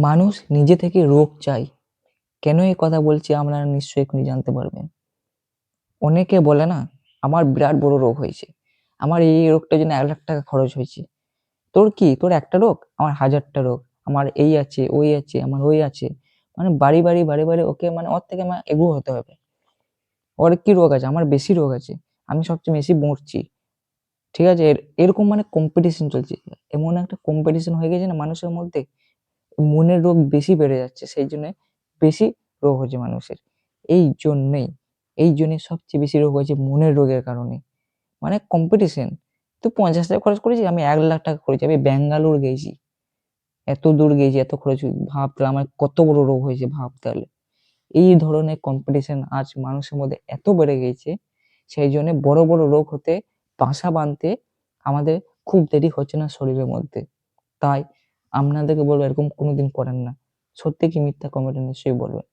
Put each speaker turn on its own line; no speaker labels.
মানুষ নিজে থেকে রোগ চায়। কেন এই কথা বলছি আপনারা নিশ্চয়ই এক্ষুনি জানতে পারবেন। অনেকে বলে না, আমার বিরাট বড় রোগ হয়েছে। আমার এই রোগটার জন্য ৳১,০০,০০০ খরচ হয়েছে। তোর কি? তোর একটা রোগ? আমার ১,০০০টা রোগ। আমার এই আছে, ওই আছে, আমার ওই আছে। মানে বাড়ি ওকে মানে ওর থেকে আমার এগুলো হতে হবে। ওর কি রোগ আছে? আমার বেশি রোগ আছে। আমি সবচেয়ে বেশি মরছি। ঠিক আছে? এরকম মানে কম্পিটিশন চলছে। এমন একটা কম্পিটিশন হয়ে গেছে না মানুষের মধ্যে, মনের রোগ বেশি বেড়ে যাচ্ছে। সেই জন্যে বেশি রোগ হচ্ছে মানুষের। এই জন্যেই, এই জন্যে সবচেয়ে বেশি রোগ হয়েছে মনের রোগের কারণে। মানে কম্পিটিশন। তুই ৳৫০,০০০ খরচ করেছিস, আমি ৳১,০০,০০০ করেছি। আমি ব্যাঙ্গালোর গেছি। এত দূর গেছি, এত খরচ ভাব তাহলে আমার কত বড় রোগ হয়েছে ভাব তাহলে। এই ধরনের কম্পিটিশন আজ মানুষের মধ্যে এত বেড়ে গিয়েছে, সেই জন্যে বড়, বড় রোগ হতে বাসা বাঁধতে আমাদের খুব দেরি হচ্ছে না শরীরের মধ্যে। তাই আপনাদেরকে বলবো এরকম কোনদিন করেন না। সত্যি কি মিথ্যা কমেন্টে নিশ্চয়ই বলবেন।